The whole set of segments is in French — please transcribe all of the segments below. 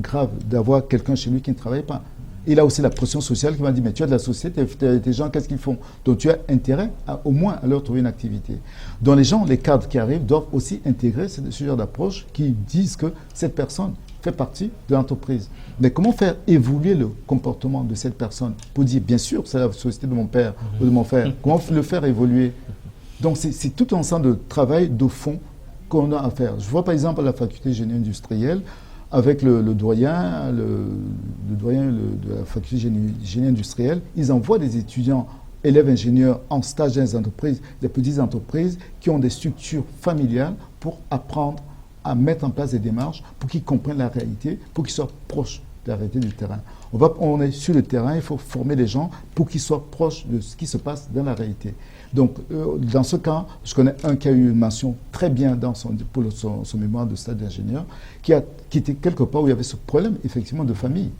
grave d'avoir quelqu'un chez lui qui ne travaille pas. Il a aussi la pression sociale qui m'a dit, mais tu as de la société, tes gens, qu'est-ce qu'ils font? Donc tu as intérêt au moins à leur trouver une activité. Donc les gens, les cadres qui arrivent doivent aussi intégrer ce genre d'approche qui disent que cette personne fait partie de l'entreprise. Mais comment faire évoluer le comportement de cette personne pour dire, bien sûr, c'est la société de mon père ou de mon frère. Comment le faire évoluer? Donc c'est tout un ensemble de travail de fond qu'on a à faire. Je vois par exemple à la faculté génie industrielle, avec le doyen de la faculté génie industriel, ils envoient des étudiants, élèves ingénieurs en stage dans les entreprises, des petites entreprises qui ont des structures familiales pour apprendre à mettre en place des démarches pour qu'ils comprennent la réalité, pour qu'ils soient proches de la réalité du terrain. On est sur le terrain, il faut former les gens pour qu'ils soient proches de ce qui se passe dans la réalité. Donc, dans ce cas, je connais un qui a eu une mention très bien pour son mémoire de stage d'ingénieur, qui était quelque part où il y avait ce problème, effectivement, de famille.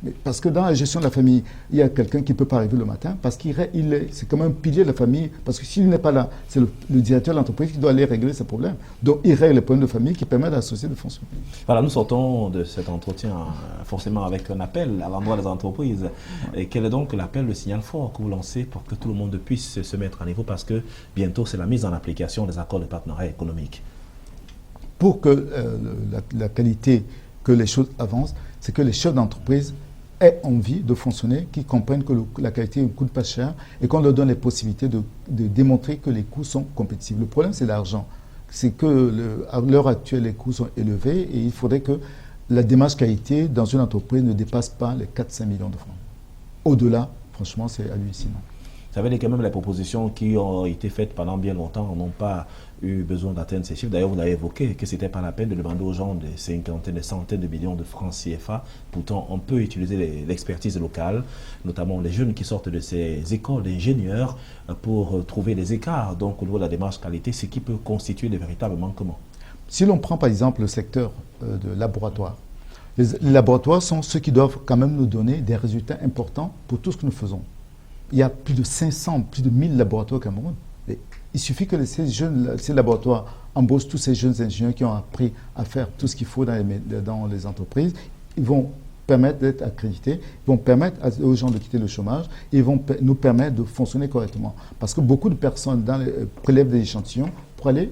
Mais parce que dans la gestion de la famille, il y a quelqu'un qui ne peut pas arriver le matin, parce c'est comme un pilier de la famille, parce que s'il n'est pas là, c'est le directeur de l'entreprise qui doit aller régler ses problèmes. Donc, il règle les problèmes de famille qui permettent à la société de fonctionner. Voilà, nous sortons de cet entretien forcément avec un appel à l'endroit des entreprises. Et quel est donc l'appel, le signal fort que vous lancez pour que tout le monde puisse se mettre à niveau, parce que bientôt, c'est la mise en application des accords de partenariat économique. Pour que la qualité, que les choses avancent, c'est que les chefs d'entreprise aient envie de fonctionner, qu'ils comprennent que la qualité ne coûte pas cher et qu'on leur donne les possibilités de démontrer que les coûts sont compétitifs. Le problème, c'est l'argent. C'est qu'à l'heure actuelle, les coûts sont élevés et il faudrait que la démarche qualité dans une entreprise ne dépasse pas les 4-5 millions de francs. Au-delà, franchement, c'est hallucinant. Ça veut dire que même les propositions qui ont été faites pendant bien longtemps n'ont pas eu besoin d'atteindre ces chiffres. D'ailleurs, vous l'avez évoqué, que ce n'était pas la peine de demander aux gens des cinquantaines, des centaines de millions de francs CFA. Pourtant, on peut utiliser l'expertise locale, notamment les jeunes qui sortent de ces écoles d'ingénieurs pour trouver des écarts. Donc, au niveau de la démarche qualité, ce qui peut constituer de véritables manquements. Si l'on prend par exemple le secteur de laboratoire, les laboratoires sont ceux qui doivent quand même nous donner des résultats importants pour tout ce que nous faisons. Il y a plus de 500, plus de 1000 laboratoires au Cameroun. Et il suffit que ces laboratoires embauchent tous ces jeunes ingénieurs qui ont appris à faire tout ce qu'il faut dans les entreprises. Ils vont permettre d'être accrédités, ils vont permettre aux gens de quitter le chômage, et ils vont nous permettre de fonctionner correctement. Parce que beaucoup de personnes prélèvent des échantillons pour aller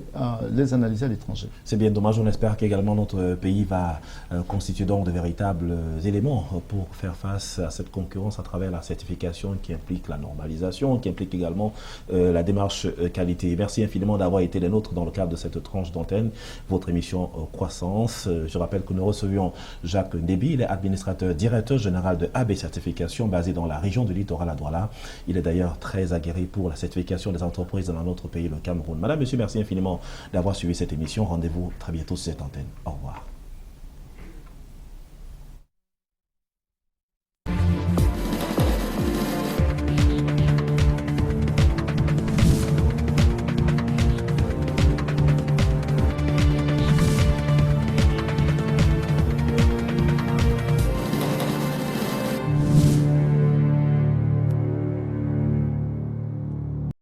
les analyser à l'étranger. C'est bien dommage, on espère qu'également notre pays va constituer donc de véritables éléments pour faire face à cette concurrence à travers la certification qui implique la normalisation, qui implique également la démarche qualité. Merci infiniment d'avoir été les nôtres dans le cadre de cette tranche d'antenne, votre émission Croissance. Je rappelle que nous recevions Jacques Ndébi, il est administrateur directeur général de AB Certification basé dans la région du littoral à Douala. Il est d'ailleurs très aguerri pour la certification des entreprises dans notre pays, le Cameroun. Madame, monsieur, merci infiniment d'avoir suivi cette émission. Rendez-vous très bientôt sur cette antenne. Au revoir.